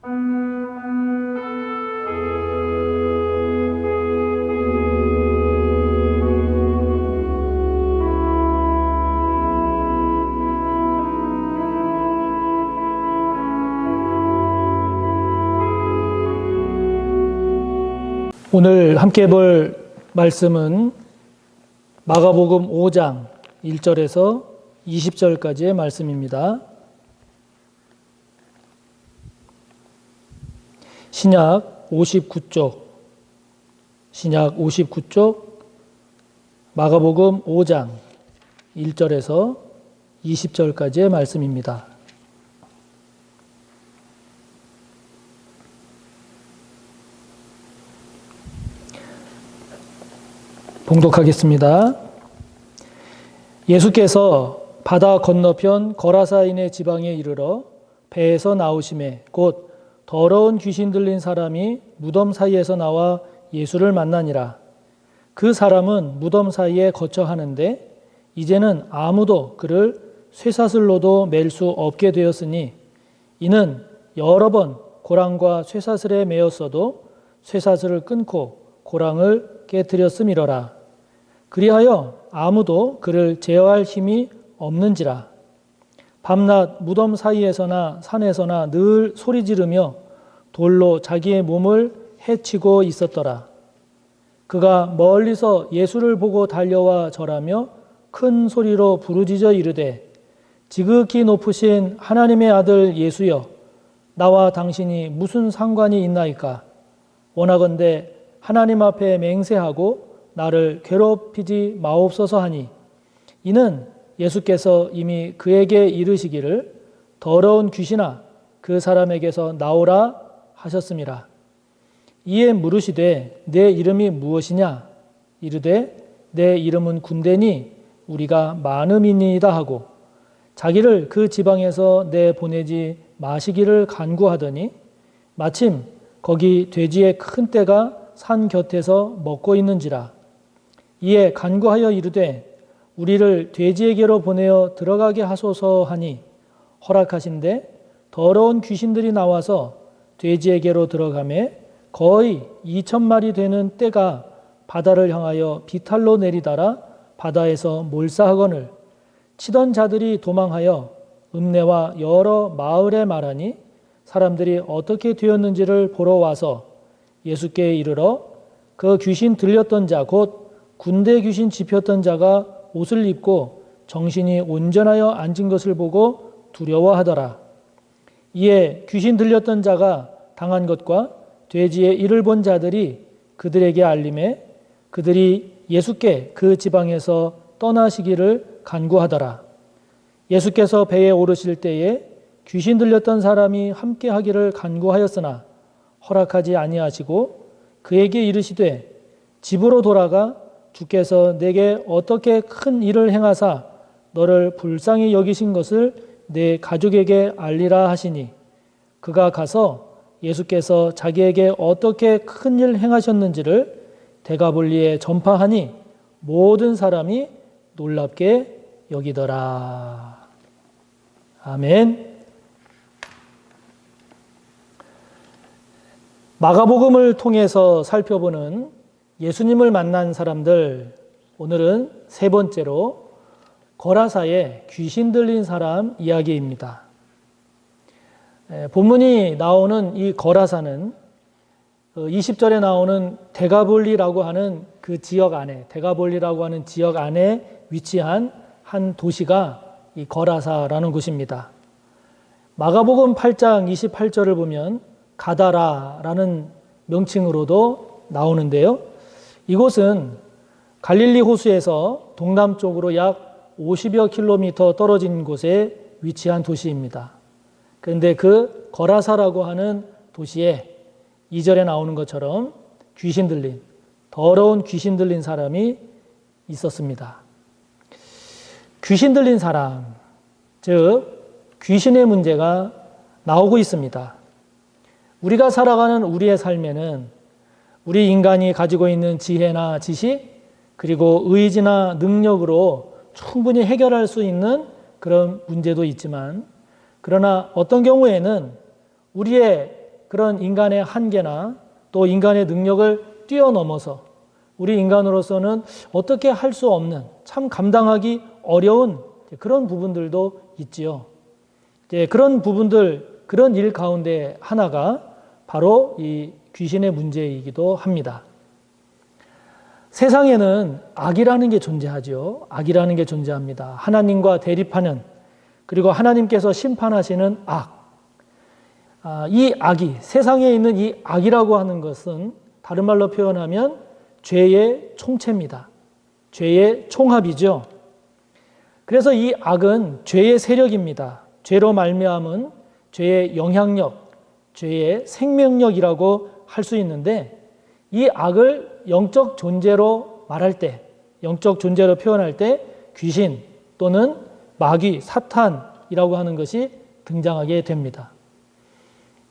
오늘 함께 볼 말씀은 마가복음 5장 1절에서 20절까지의 말씀입니다. 신약 59쪽 마가복음 5장 1절에서 20절까지의 말씀입니다. 봉독하겠습니다. 예수께서 바다 건너편 거라사인의 지방에 이르러 배에서 나오심에 곧 더러운 귀신 들린 사람이 무덤 사이에서 나와 예수를 만나니라. 그 사람은 무덤 사이에 거처 하는데 이제는 아무도 그를 쇠사슬로도 맬 수 없게 되었으니 이는 여러 번 고랑과 쇠사슬에 매었어도 쇠사슬을 끊고 고랑을 깨뜨렸음이러라. 그리하여 아무도 그를 제어할 힘이 없는지라. 밤낮 무덤 사이에서나 산에서나 늘 소리 지르며 돌로 자기의 몸을 해치고 있었더라. 그가 멀리서 예수를 보고 달려와 절하며 큰 소리로 부르짖어 이르되 지극히 높으신 하나님의 아들 예수여, 나와 당신이 무슨 상관이 있나이까? 원하건대 하나님 앞에 맹세하고 나를 괴롭히지 마옵소서 하니, 이는 예수께서 이미 그에게 이르시기를 더러운 귀신아 그 사람에게서 나오라 하셨음이라. 이에 물으시되 내 이름이 무엇이냐? 이르되 내 이름은 군대니 우리가 많음이니이다 하고 자기를 그 지방에서 내보내지 마시기를 간구하더니 마침 거기 돼지의 큰 떼가 산 곁에서 먹고 있는지라. 이에 간구하여 이르되 우리를 돼지에게로 보내어 들어가게 하소서 하니 허락하신대 더러운 귀신들이 나와서 돼지에게로 들어가매 거의 2,000마리 되는 떼가 바다를 향하여 비탈로 내리달아 바다에서 몰사하거늘 치던 자들이 도망하여 읍내와 여러 마을에 말하니 사람들이 어떻게 되었는지를 보러 와서 예수께 이르러 그 귀신 들렸던 자 곧 군대 귀신 집혔던 자가 옷을 입고 정신이 온전하여 앉은 것을 보고 두려워하더라. 이에 귀신 들렸던 자가 당한 것과 돼지의 일을 본 자들이 그들에게 알림해 그들이 예수께 그 지방에서 떠나시기를 간구하더라. 예수께서 배에 오르실 때에 귀신 들렸던 사람이 함께 하기를 간구하였으나 허락하지 아니하시고 그에게 이르시되 집으로 돌아가 주께서 내게 어떻게 큰 일을 행하사 너를 불쌍히 여기신 것을 내 가족에게 알리라 하시니 그가 가서 예수께서 자기에게 어떻게 큰 일 행하셨는지를 데가볼리에 전파하니 모든 사람이 놀랍게 여기더라. 아멘. 마가복음을 통해서 살펴보는 예수님을 만난 사람들, 오늘은 세 번째로 거라사에 귀신 들린 사람 이야기입니다. 본문이 나오는 이 거라사는 20절에 나오는 데가볼리라고 하는 그 지역 안에, 데가볼리라고 하는 지역 안에 위치한 한 도시가 이 거라사라는 곳입니다. 마가복음 8장 28절을 보면 가다라라는 명칭으로도 나오는데요. 이곳은 갈릴리 호수에서 동남쪽으로 약 50여 킬로미터 떨어진 곳에 위치한 도시입니다. 그런데 그 거라사라고 하는 도시에 2절에 나오는 것처럼 귀신 들린, 더러운 귀신 들린 사람이 있었습니다. 귀신 들린 사람, 즉 귀신의 문제가 나오고 있습니다. 우리가 살아가는 우리의 삶에는 우리 인간이 가지고 있는 지혜나 지식, 그리고 의지나 능력으로 충분히 해결할 수 있는 그런 문제도 있지만, 그러나 어떤 경우에는 우리의 그런 인간의 한계나 또 인간의 능력을 뛰어넘어서 우리 인간으로서는 어떻게 할 수 없는 참 감당하기 어려운 그런 부분들도 있지요. 그런 부분들, 그런 일 가운데 하나가 바로 이 귀신의 문제이기도 합니다. 세상에는 악이라는 게 존재하죠. 악이라는 게 존재합니다. 하나님과 대립하는, 그리고 하나님께서 심판하시는 악. 이 악이, 세상에 있는 이 악이라고 하는 것은 다른 말로 표현하면 죄의 총체입니다. 죄의 총합이죠. 그래서 이 악은 죄의 세력입니다. 죄로 말미암은 죄의 영향력, 죄의 생명력이라고 할 수 있는데, 이 악을 영적 존재로 말할 때, 영적 존재로 표현할 때 귀신 또는 마귀, 사탄이라고 하는 것이 등장하게 됩니다.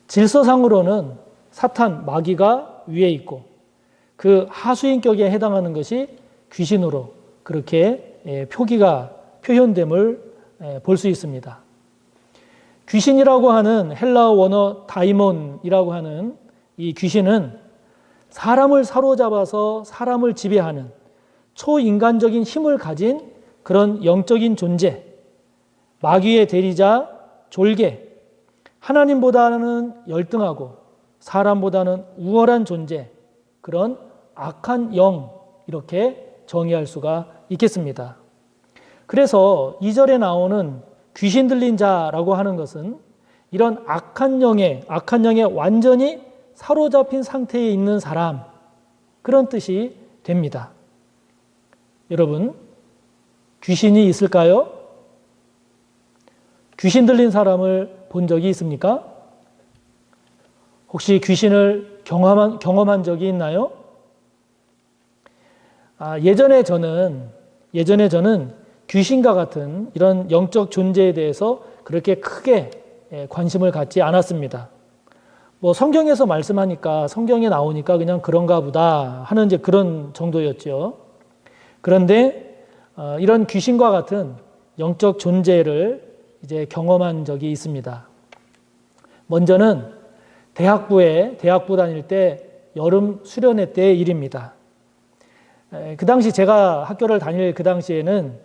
질서상으로는 사탄, 마귀가 위에 있고 그 하수인격에 해당하는 것이 귀신으로 그렇게 표현됨을 볼 수 있습니다. 귀신이라고 하는 헬라어 원어 다이몬이라고 하는 이 귀신은 사람을 사로잡아서 사람을 지배하는 초인간적인 힘을 가진 그런 영적인 존재, 마귀의 대리자 졸개, 하나님보다는 열등하고 사람보다는 우월한 존재, 그런 악한 영, 이렇게 정의할 수가 있겠습니다. 그래서 2절에 나오는 귀신 들린 자라고 하는 것은 이런 악한 영에 완전히 사로잡힌 상태에 있는 사람, 그런 뜻이 됩니다. 여러분, 귀신이 있을까요? 귀신 들린 사람을 본 적이 있습니까? 혹시 귀신을 경험한 적이 있나요? 예전에 저는 귀신과 같은 이런 영적 존재에 대해서 그렇게 크게 관심을 갖지 않았습니다. 성경에서 말씀하니까, 성경에 나오니까 그냥 그런가 보다 하는 이제 그런 정도였죠. 그런데 이런 귀신과 같은 영적 존재를 이제 경험한 적이 있습니다. 먼저는 대학부 다닐 때 여름 수련회 때의 일입니다. 그 당시 제가 학교를 다닐 그 당시에는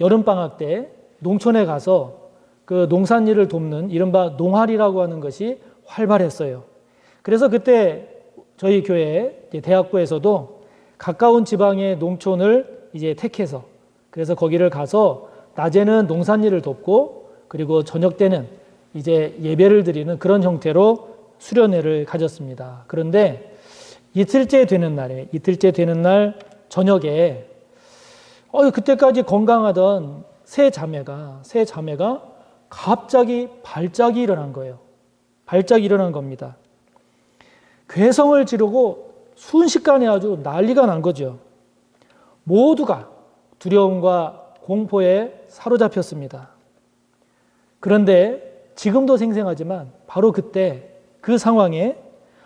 여름방학 때 농촌에 가서 그 농산일을 돕는 이른바 농활이라고 하는 것이 활발했어요. 그래서 그때 저희 교회 대학부에서도 가까운 지방의 농촌을 이제 택해서, 그래서 거기를 가서 낮에는 농산일을 돕고 그리고 저녁 때는 이제 예배를 드리는 그런 형태로 수련회를 가졌습니다. 그런데 이틀째 되는 날 저녁에 그때까지 건강하던 세 자매가 갑자기 발작이 일어난 거예요. 발작이 일어난 겁니다. 괴성을 지르고 순식간에 아주 난리가 난 거죠. 모두가 두려움과 공포에 사로잡혔습니다. 그런데 지금도 생생하지만 바로 그때 그 상황에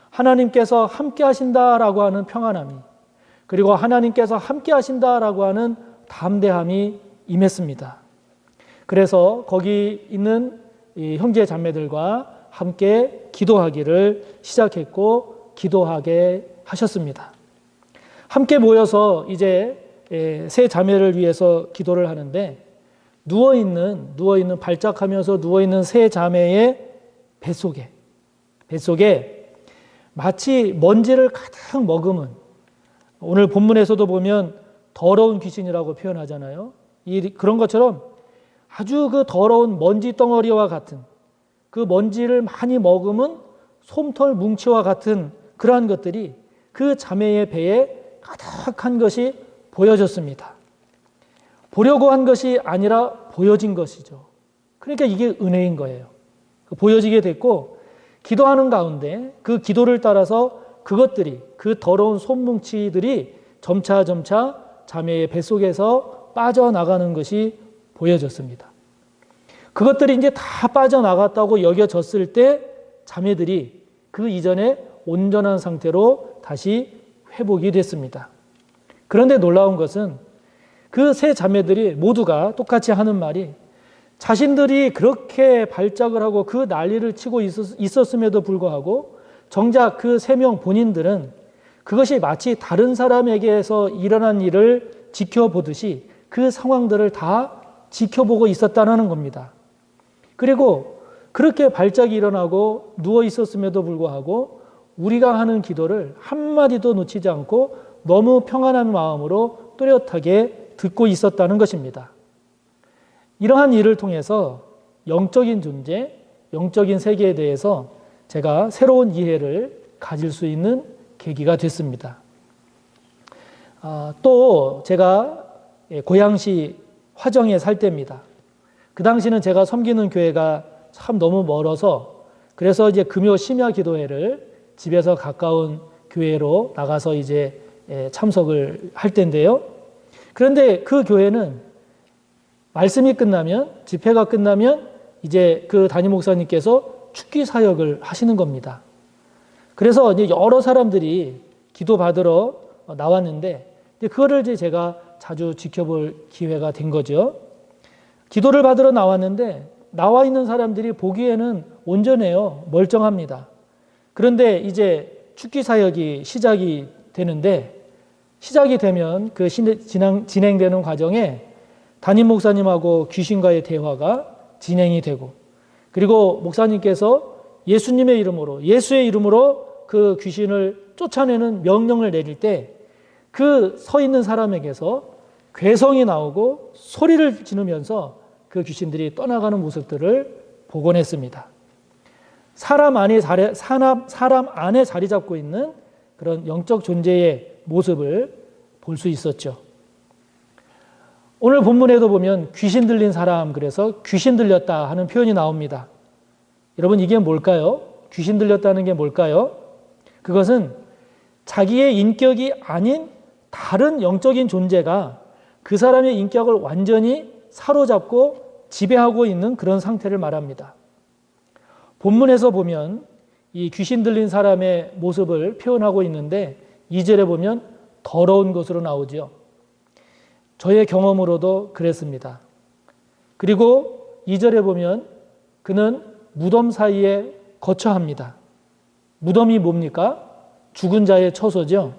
하나님께서 함께 하신다라고 하는 평안함이, 그리고 하나님께서 함께 하신다라고 하는 담대함이 임했습니다. 그래서 거기 있는 이 형제 자매들과 함께 기도하기를 시작했고 기도하게 하셨습니다. 함께 모여서 이제 세 자매를 위해서 기도를 하는데, 누워있는 발작하면서 누워있는 세 자매의 뱃속에 마치 먼지를 가득 머금은, 오늘 본문에서도 보면 더러운 귀신이라고 표현하잖아요. 그런 것처럼 아주 그 더러운 먼지 덩어리와 같은, 그 먼지를 많이 머금은 솜털 뭉치와 같은 그러한 것들이 그 자매의 배에 가득한 것이 보여졌습니다. 보려고 한 것이 아니라 보여진 것이죠. 그러니까 이게 은혜인 거예요. 보여지게 됐고, 기도하는 가운데 그 기도를 따라서 그 더러운 솜뭉치들이 점차 자매의 뱃속에서 빠져나가는 것이 보여졌습니다. 그것들이 이제 다 빠져나갔다고 여겨졌을 때 자매들이 그 이전에 온전한 상태로 다시 회복이 됐습니다. 그런데 놀라운 것은 그 세 자매들이 모두가 똑같이 하는 말이, 자신들이 그렇게 발작을 하고 그 난리를 치고 있었음에도 불구하고 정작 그 3명 본인들은 그것이 마치 다른 사람에게서 일어난 일을 지켜보듯이 그 상황들을 다 지켜보고 있었다는 겁니다. 그리고 그렇게 발작이 일어나고 누워 있었음에도 불구하고 우리가 하는 기도를 한마디도 놓치지 않고 너무 평안한 마음으로 또렷하게 듣고 있었다는 것입니다. 이러한 일을 통해서 영적인 존재, 영적인 세계에 대해서 제가 새로운 이해를 가질 수 있는 계기가 됐습니다. 또 제가 고양시 화정에 살 때입니다. 그 당시는 제가 섬기는 교회가 참 너무 멀어서 그래서 이제 금요 심야 기도회를 집에서 가까운 교회로 나가서 이제 참석을 할 때인데요. 그런데 그 교회는 말씀이 끝나면, 집회가 끝나면 이제 그 담임 목사님께서 축기 사역을 하시는 겁니다. 그래서 이제 여러 사람들이 기도 받으러 나왔는데 그거를 이제 제가 자주 지켜볼 기회가 된 거죠. 기도를 받으러 나왔는데 나와 있는 사람들이 보기에는 온전해요. 멀쩡합니다. 그런데 이제 축기 사역이 시작이 되는데 시작이 되면 그 진행되는 과정에 담임 목사님하고 귀신과의 대화가 진행이 되고 그리고 목사님께서 예수님의 이름으로 예수의 이름으로 그 귀신을 쫓아내는 명령을 내릴 때 그 서 있는 사람에게서 괴성이 나오고 소리를 지르면서 그 귀신들이 떠나가는 모습들을 보곤 했습니다. 사람 안에 자리 잡고 있는 그런 영적 존재의 모습을 볼 수 있었죠. 오늘 본문에도 보면 귀신 들린 사람, 그래서 귀신 들렸다 하는 표현이 나옵니다. 여러분 이게 뭘까요? 귀신 들렸다는 게 뭘까요? 그것은 자기의 인격이 아닌 다른 영적인 존재가 그 사람의 인격을 완전히 사로잡고 지배하고 있는 그런 상태를 말합니다. 본문에서 보면 이 귀신 들린 사람의 모습을 표현하고 있는데 2절에 보면 더러운 것으로 나오죠. 저의 경험으로도 그랬습니다. 그리고 2절에 보면 그는 무덤 사이에 거처합니다. 무덤이 뭡니까? 죽은 자의 처소죠.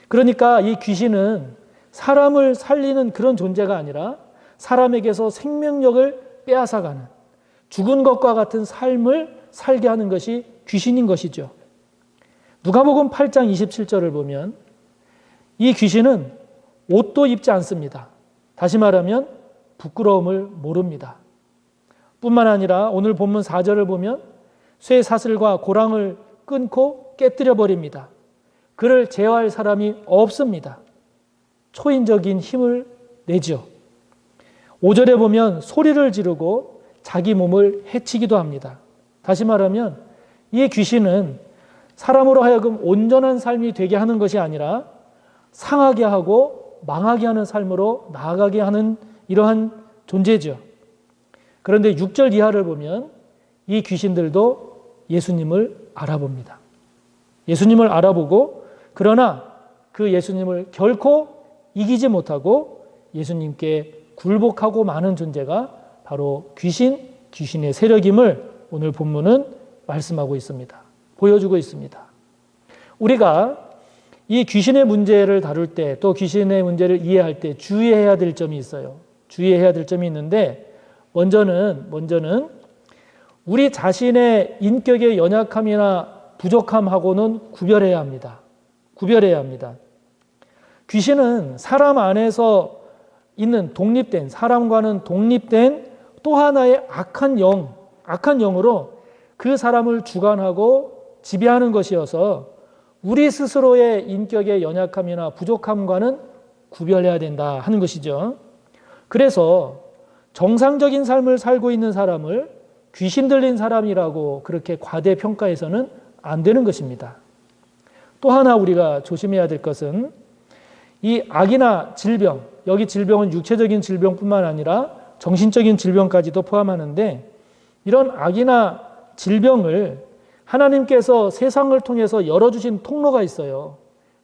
그러니까 이 귀신은 사람을 살리는 그런 존재가 아니라 사람에게서 생명력을 빼앗아가는 죽은 것과 같은 삶을 살게 하는 것이 귀신인 것이죠. 누가복음 8장 27절을 보면 이 귀신은 옷도 입지 않습니다. 다시 말하면 부끄러움을 모릅니다. 뿐만 아니라 오늘 본문 4절을 보면 쇠 사슬과 고랑을 끊고 깨뜨려 버립니다. 그를 제어할 사람이 없습니다. 초인적인 힘을 내죠. 5절에 보면 소리를 지르고 자기 몸을 해치기도 합니다. 다시 말하면 이 귀신은 사람으로 하여금 온전한 삶이 되게 하는 것이 아니라 상하게 하고 망하게 하는 삶으로 나아가게 하는 이러한 존재죠. 그런데 6절 이하를 보면 이 귀신들도 예수님을 알아봅니다. 예수님을 알아보고 그러나 그 예수님을 결코 이기지 못하고 예수님께 굴복하고 마는 존재가 바로 귀신의 세력임을 오늘 본문은 말씀하고 있습니다. 보여주고 있습니다. 우리가 이 귀신의 문제를 다룰 때 또 귀신의 문제를 이해할 때 주의해야 될 점이 있어요. 주의해야 될 점이 있는데 먼저는 우리 자신의 인격의 연약함이나 부족함하고는 구별해야 합니다. 구별해야 합니다. 귀신은 사람 안에서 있는 사람과는 독립된 또 하나의 악한 영으로 그 사람을 주관하고 지배하는 것이어서 우리 스스로의 인격의 연약함이나 부족함과는 구별해야 된다 하는 것이죠. 그래서 정상적인 삶을 살고 있는 사람을 귀신 들린 사람이라고 그렇게 과대평가해서는 안 되는 것입니다. 또 하나 우리가 조심해야 될 것은 이 악이나 질병, 여기 질병은 육체적인 질병뿐만 아니라 정신적인 질병까지도 포함하는데 이런 악이나 질병을 하나님께서 세상을 통해서 열어주신 통로가 있어요.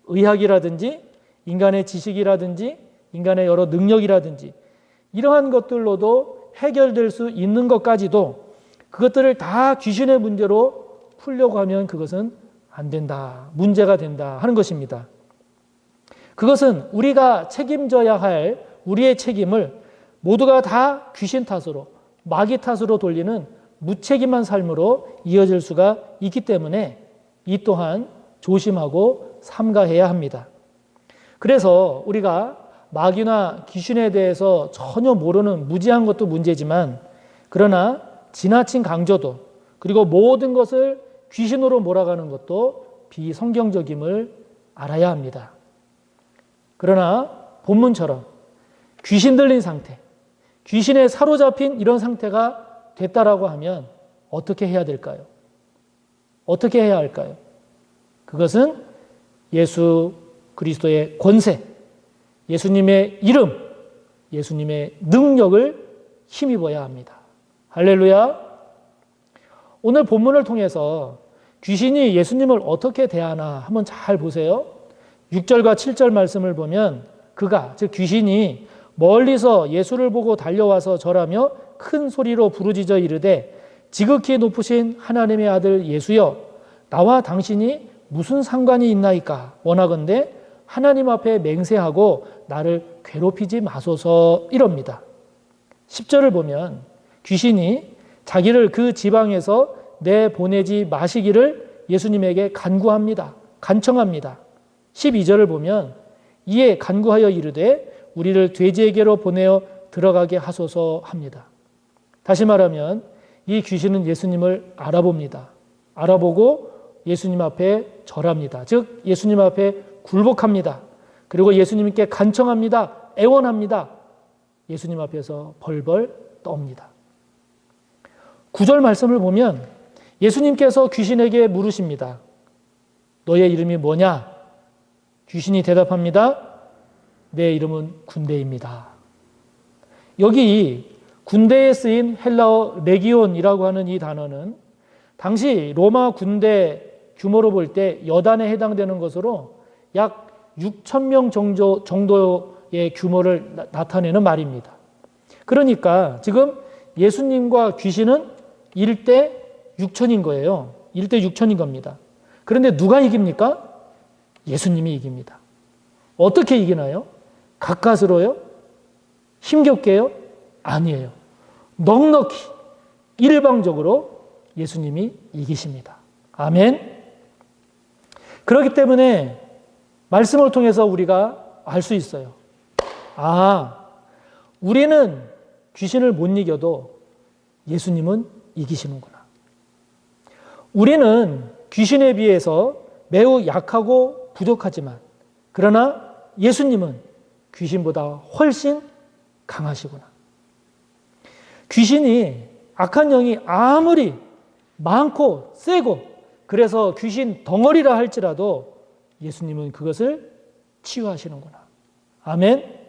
의학이라든지 인간의 지식이라든지 인간의 여러 능력이라든지 이러한 것들로도 해결될 수 있는 것까지도 그것들을 다 귀신의 문제로 풀려고 하면 그것은 안 된다. 문제가 된다 하는 것입니다. 그것은 우리가 책임져야 할 우리의 책임을 모두가 다 귀신 탓으로, 마귀 탓으로 돌리는 무책임한 삶으로 이어질 수가 있기 때문에 이 또한 조심하고 삼가해야 합니다. 그래서 우리가 마귀나 귀신에 대해서 전혀 모르는 무지한 것도 문제지만, 그러나 지나친 강조도, 그리고 모든 것을 귀신으로 몰아가는 것도 비성경적임을 알아야 합니다. 그러나 본문처럼 귀신 들린 상태, 귀신에 사로잡힌 이런 상태가 됐다라고 하면 어떻게 해야 될까요? 어떻게 해야 할까요? 그것은 예수 그리스도의 권세, 예수님의 이름, 예수님의 능력을 힘입어야 합니다. 할렐루야. 오늘 본문을 통해서 귀신이 예수님을 어떻게 대하나 한번 잘 보세요. 6절과 7절 말씀을 보면 그가, 즉 귀신이 멀리서 예수를 보고 달려와서 절하며 큰 소리로 부르짖어 이르되 지극히 높으신 하나님의 아들 예수여, 나와 당신이 무슨 상관이 있나이까? 원하건대 하나님 앞에 맹세하고 나를 괴롭히지 마소서, 이럽니다. 10절을 보면 귀신이 자기를 그 지방에서 내보내지 마시기를 예수님에게 간구합니다. 간청합니다. 12절을 보면 이에 간구하여 이르되 우리를 돼지에게로 보내어 들어가게 하소서 합니다. 다시 말하면 이 귀신은 예수님을 알아봅니다. 알아보고 예수님 앞에 절합니다. 즉 예수님 앞에 굴복합니다. 그리고 예수님께 간청합니다. 애원합니다. 예수님 앞에서 벌벌 떱니다. 9절 말씀을 보면 예수님께서 귀신에게 물으십니다. 너의 이름이 뭐냐? 귀신이 대답합니다. 내 이름은 군대입니다. 여기 군대에 쓰인 헬라어 레기온이라고 하는 이 단어는 당시 로마 군대 규모로 볼 때 여단에 해당되는 것으로 약 6,000명 정도의 규모를 나타내는 말입니다. 그러니까 지금 예수님과 귀신은 1대 6천인 거예요. 1대 6천인 겁니다. 그런데 누가 이깁니까? 예수님이 이깁니다. 어떻게 이기나요? 가까스로요? 힘겹게요? 아니에요. 넉넉히 일방적으로 예수님이 이기십니다. 아멘. 그렇기 때문에 말씀을 통해서 우리가 알 수 있어요. 아, 우리는 귀신을 못 이겨도 예수님은 이기시는구나. 우리는 귀신에 비해서 매우 약하고 부족하지만, 그러나 예수님은 귀신보다 훨씬 강하시구나. 귀신이, 악한 영이 아무리 많고 세고 그래서 귀신 덩어리라 할지라도 예수님은 그것을 치유하시는구나. 아멘.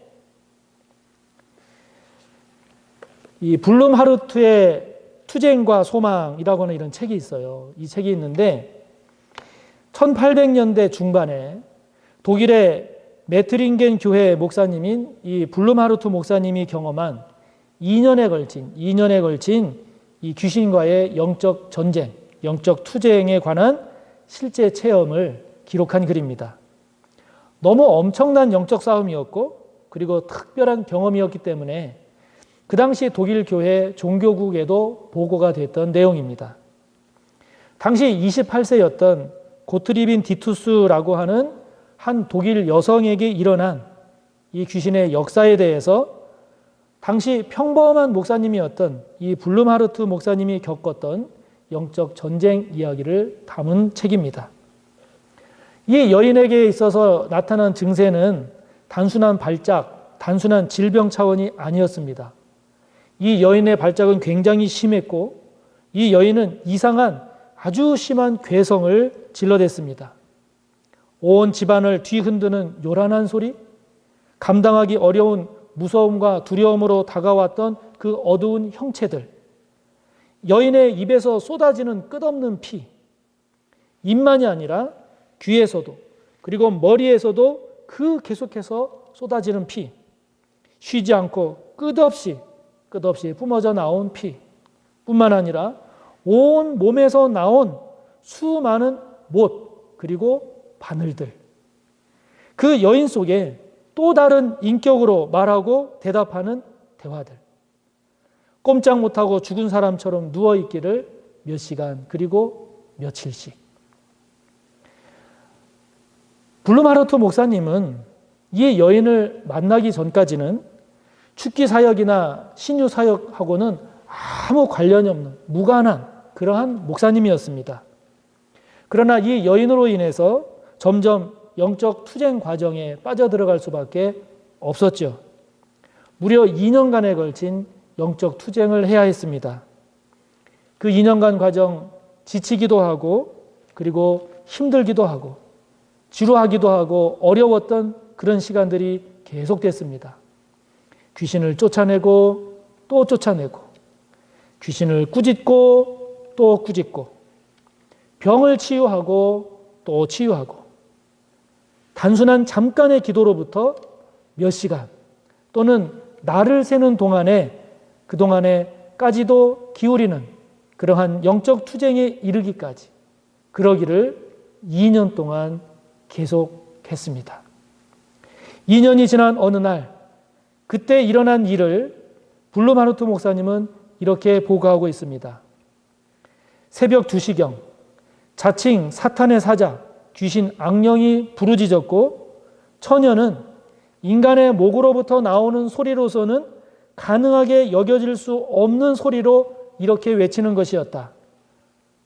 이 블룸 하르트의 투쟁과 소망이라고 하는 이런 책이 있어요. 이 책이 있는데 1800년대 중반에 독일의 메트링겐 교회 목사님인 이 블룸 하르트 목사님이 경험한 2년에 걸친 이 귀신과의 영적 전쟁, 영적 투쟁에 관한 실제 체험을 기록한 글입니다. 너무 엄청난 영적 싸움이었고 그리고 특별한 경험이었기 때문에 그 당시 독일 교회 종교국에도 보고가 됐던 내용입니다. 당시 28세였던 고트리빈 디투스라고 하는 한 독일 여성에게 일어난 이 귀신의 역사에 대해서 당시 평범한 목사님이었던 이 블룸하르트 목사님이 겪었던 영적 전쟁 이야기를 담은 책입니다. 이 여인에게 있어서 나타난 증세는 단순한 발작, 단순한 질병 차원이 아니었습니다. 이 여인의 발작은 굉장히 심했고 이 여인은 이상한 아주 심한 괴성을 질러댔습니다. 온 집안을 뒤흔드는 요란한 소리, 감당하기 어려운 무서움과 두려움으로 다가왔던 그 어두운 형체들, 여인의 입에서 쏟아지는 끝없는 피, 입만이 아니라 귀에서도 그리고 머리에서도 그 계속해서 쏟아지는 피, 쉬지 않고 끝없이 뿜어져 나온 피 뿐만 아니라 온 몸에서 나온 수많은 못 그리고 바늘들. 그 여인 속에 또 다른 인격으로 말하고 대답하는 대화들. 꼼짝 못하고 죽은 사람처럼 누워있기를 몇 시간 그리고 며칠씩. 블룸하르트 목사님은 이 여인을 만나기 전까지는 축기 사역이나 신유 사역하고는 아무 관련이 없는 무관한 그러한 목사님이었습니다. 그러나 이 여인으로 인해서 점점 영적 투쟁 과정에 빠져들어갈 수밖에 없었죠. 무려 2년간에 걸친 영적 투쟁을 해야 했습니다. 그 2년간 과정 지치기도 하고 그리고 힘들기도 하고 지루하기도 하고 어려웠던 그런 시간들이 계속됐습니다. 귀신을 쫓아내고 또 쫓아내고 귀신을 꾸짖고 또 꾸짖고 병을 치유하고 또 치유하고 단순한 잠깐의 기도로부터 몇 시간 또는 날을 새는 동안에 그동안에까지도 기울이는 그러한 영적 투쟁에 이르기까지 그러기를 2년 동안 계속했습니다. 2년이 지난 어느 날 그때 일어난 일을 블룸하르트 목사님은 이렇게 보고하고 있습니다. 새벽 2시경 자칭 사탄의 사자 귀신 악령이 부르짖었고 처녀는 인간의 목으로부터 나오는 소리로서는 가능하게 여겨질 수 없는 소리로 이렇게 외치는 것이었다.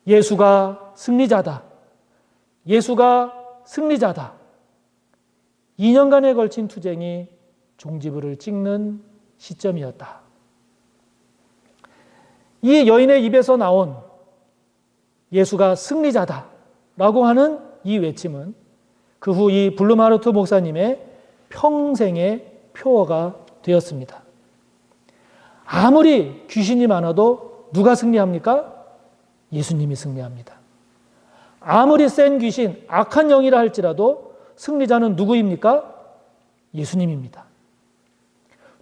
예수가 승리자다. 예수가 승리자다. 2년간에 걸친 투쟁이 종지부를 찍는 시점이었다. 이 여인의 입에서 나온 예수가 승리자다 라고 하는 이 외침은 그 후 이 블룸하르트 목사님의 평생의 표어가 되었습니다. 아무리 귀신이 많아도 누가 승리합니까? 예수님이 승리합니다. 아무리 센 귀신, 악한 영이라 할지라도 승리자는 누구입니까? 예수님입니다.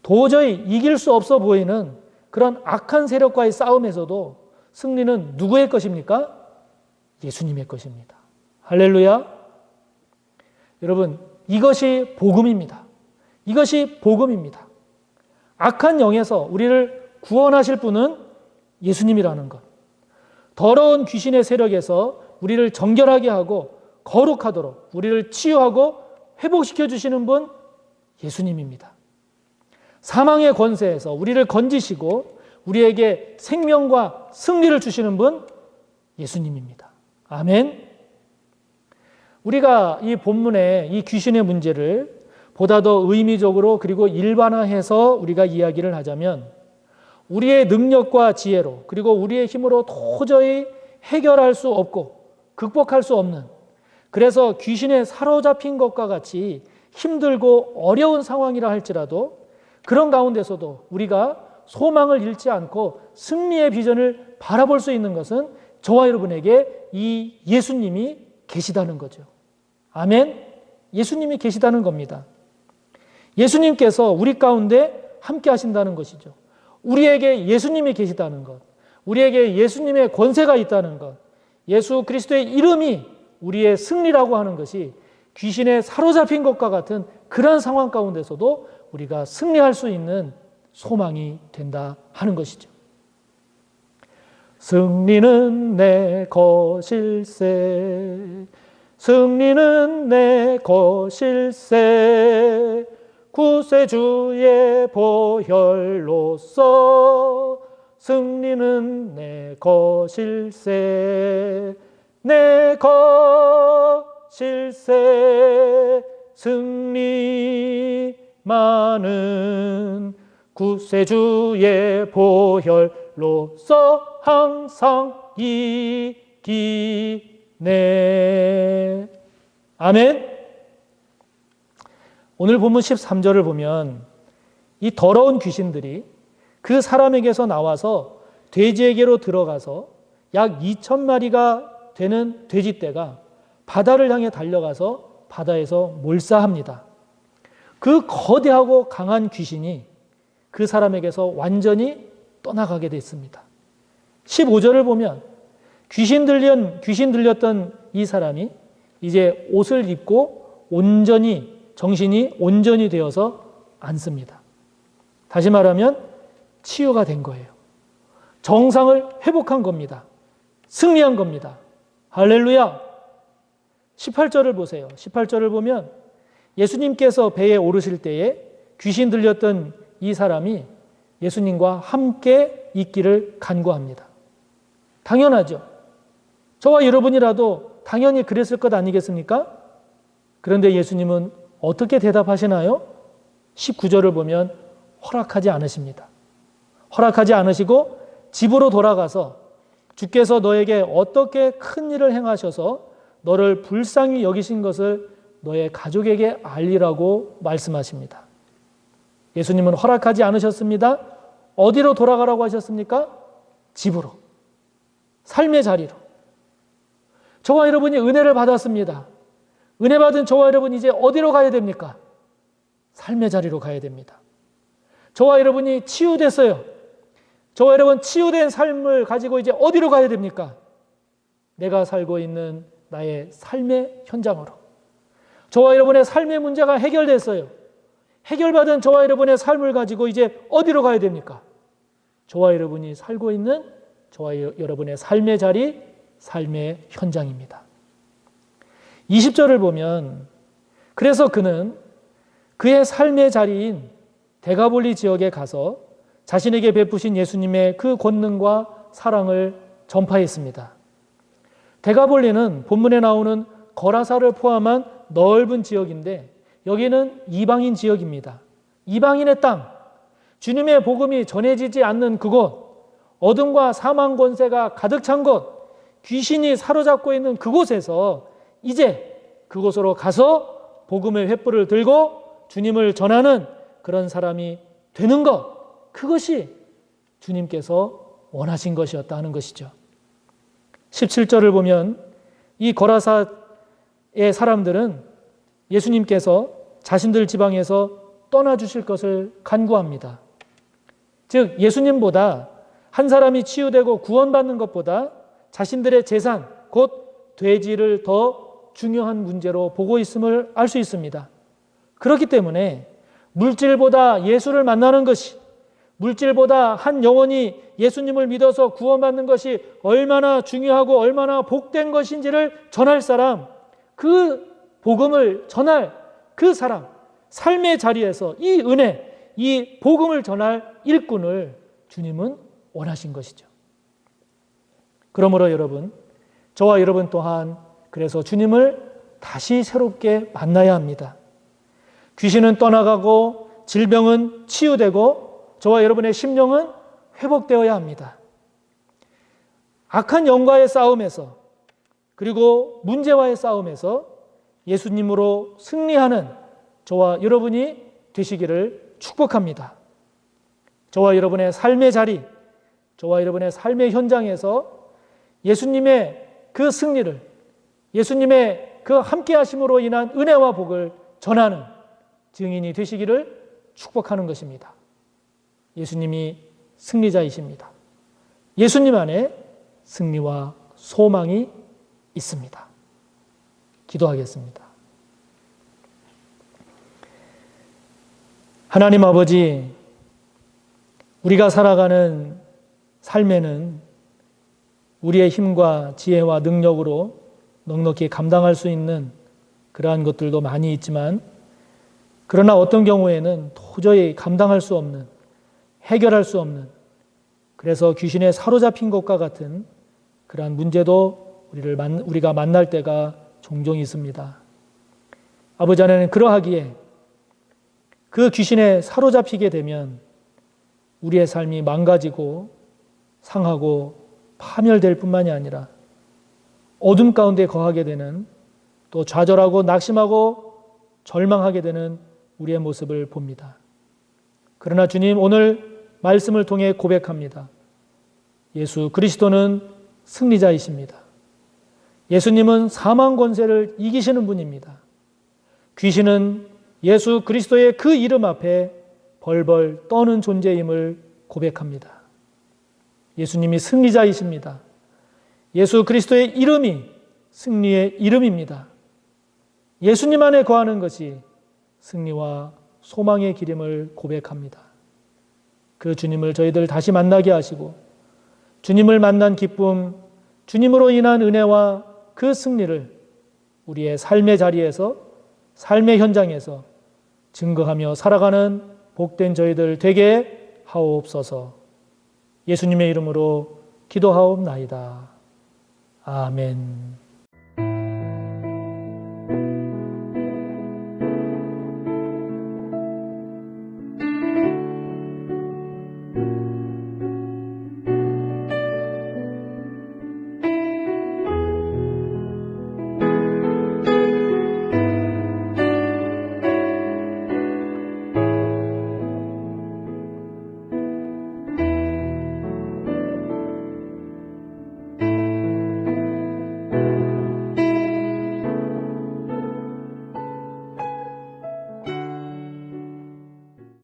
도저히 이길 수 없어 보이는 그런 악한 세력과의 싸움에서도 승리는 누구의 것입니까? 예수님의 것입니다. 할렐루야. 여러분, 이것이 복음입니다. 이것이 복음입니다. 악한 영에서 우리를 구원하실 분은 예수님이라는 것. 더러운 귀신의 세력에서 우리를 정결하게 하고 거룩하도록 우리를 치유하고 회복시켜 주시는 분 예수님입니다. 사망의 권세에서 우리를 건지시고 우리에게 생명과 승리를 주시는 분 예수님입니다. 아멘. 우리가 이 본문의 이 귀신의 문제를 보다 더 의미적으로 그리고 일반화해서 우리가 이야기를 하자면 우리의 능력과 지혜로 그리고 우리의 힘으로 도저히 해결할 수 없고 극복할 수 없는, 그래서 귀신에 사로잡힌 것과 같이 힘들고 어려운 상황이라 할지라도 그런 가운데서도 우리가 소망을 잃지 않고 승리의 비전을 바라볼 수 있는 것은 저와 여러분에게 이 예수님이 계시다는 거죠. 아멘. 예수님이 계시다는 겁니다. 예수님께서 우리 가운데 함께 하신다는 것이죠. 우리에게 예수님이 계시다는 것, 우리에게 예수님의 권세가 있다는 것, 예수 그리스도의 이름이 우리의 승리라고 하는 것이 귀신에 사로잡힌 것과 같은 그런 상황 가운데서도 우리가 승리할 수 있는 소망이 된다 하는 것이죠. 승리는 내 것일세, 승리는 내 것일세, 구세주의 보혈로서 승리는 내 것일세, 내 것일세, 승리만은 구세주의 보혈로서 항상 이기네. 아멘. 오늘 본문 13절을 보면 이 더러운 귀신들이 그 사람에게서 나와서 돼지에게로 들어가서 약 2,000마리가 되는 돼지떼가 바다를 향해 달려가서 바다에서 몰사합니다. 그 거대하고 강한 귀신이 그 사람에게서 완전히 떠나가게 됐습니다. 15절을 보면 귀신 들렸던 이 사람이 이제 옷을 입고 정신이 온전히 되어서 앉습니다. 다시 말하면 치유가 된 거예요. 정상을 회복한 겁니다. 승리한 겁니다. 할렐루야! 18절을 보세요. 18절을 보면 예수님께서 배에 오르실 때에 귀신 들렸던 이 사람이 예수님과 함께 있기를 간구합니다. 당연하죠. 저와 여러분이라도 당연히 그랬을 것 아니겠습니까? 그런데 예수님은 어떻게 대답하시나요? 19절을 보면 허락하지 않으십니다. 허락하지 않으시고 집으로 돌아가서 주께서 너에게 어떻게 큰 일을 행하셔서 너를 불쌍히 여기신 것을 너의 가족에게 알리라고 말씀하십니다. 예수님은 허락하지 않으셨습니다. 어디로 돌아가라고 하셨습니까? 집으로. 삶의 자리로. 저와 여러분이 은혜를 받았습니다. 은혜 받은 저와 여러분이 이제 어디로 가야 됩니까? 삶의 자리로 가야 됩니다. 저와 여러분이 치유됐어요. 저와 여러분 치유된 삶을 가지고 이제 어디로 가야 됩니까? 내가 살고 있는 나의 삶의 현장으로. 저와 여러분의 삶의 문제가 해결됐어요. 해결받은 저와 여러분의 삶을 가지고 이제 어디로 가야 됩니까? 저와 여러분이 살고 있는 저와 여러분의 삶의 자리, 삶의 현장입니다. 20절을 보면 그래서 그는 그의 삶의 자리인 데가볼리 지역에 가서 자신에게 베푸신 예수님의 그 권능과 사랑을 전파했습니다. 데가볼리는 본문에 나오는 거라사를 포함한 넓은 지역인데 여기는 이방인 지역입니다. 이방인의 땅, 주님의 복음이 전해지지 않는 그곳, 어둠과 사망 권세가 가득 찬 곳, 귀신이 사로잡고 있는 그곳에서 이제 그곳으로 가서 복음의 횃불을 들고 주님을 전하는 그런 사람이 되는 것, 그것이 주님께서 원하신 것이었다 하는 것이죠. 17절을 보면 이 거라사의 사람들은 예수님께서 자신들 지방에서 떠나주실 것을 간구합니다. 즉 예수님보다 한 사람이 치유되고 구원받는 것보다 자신들의 재산, 곧 돼지를 더 중요한 문제로 보고 있음을 알 수 있습니다. 그렇기 때문에 물질보다 예수를 만나는 것이, 물질보다 한 영혼이 예수님을 믿어서 구원받는 것이 얼마나 중요하고 얼마나 복된 것인지를 전할 사람, 그 복음을 전할 그 사람, 삶의 자리에서 이 은혜, 이 복음을 전할 일꾼을 주님은 원하신 것이죠. 그러므로 여러분, 저와 여러분 또한 그래서 주님을 다시 새롭게 만나야 합니다. 귀신은 떠나가고 질병은 치유되고 저와 여러분의 심령은 회복되어야 합니다. 악한 영과의 싸움에서 그리고 문제와의 싸움에서 예수님으로 승리하는 저와 여러분이 되시기를 축복합니다. 저와 여러분의 삶의 자리, 저와 여러분의 삶의 현장에서 예수님의 그 승리를, 예수님의 그 함께 하심으로 인한 은혜와 복을 전하는 증인이 되시기를 축복하는 것입니다. 예수님이 승리자이십니다. 예수님 안에 승리와 소망이 있습니다. 기도하겠습니다. 하나님 아버지, 우리가 살아가는 삶에는 우리의 힘과 지혜와 능력으로 넉넉히 감당할 수 있는 그러한 것들도 많이 있지만, 그러나 어떤 경우에는 도저히 감당할 수 없는, 해결할 수 없는, 그래서 귀신에 사로잡힌 것과 같은 그러한 문제도 우리가 만날 때가 종종 있습니다. 아버지 하나님, 그러하기에 그 귀신에 사로잡히게 되면 우리의 삶이 망가지고 상하고 파멸될 뿐만이 아니라 어둠 가운데 거하게 되는, 또 좌절하고 낙심하고 절망하게 되는 우리의 모습을 봅니다. 그러나 주님, 오늘 말씀을 통해 고백합니다. 예수 그리스도는 승리자이십니다. 예수님은 사망 권세를 이기시는 분입니다. 귀신은 예수 그리스도의 그 이름 앞에 벌벌 떠는 존재임을 고백합니다. 예수님이 승리자이십니다. 예수 그리스도의 이름이 승리의 이름입니다. 예수님 안에 거하는 것이 승리와 소망의 길임을 고백합니다. 그 주님을 저희들 다시 만나게 하시고 주님을 만난 기쁨, 주님으로 인한 은혜와 그 승리를 우리의 삶의 자리에서, 삶의 현장에서 증거하며 살아가는 복된 저희들 되게 하옵소서. 예수님의 이름으로 기도하옵나이다. 아멘.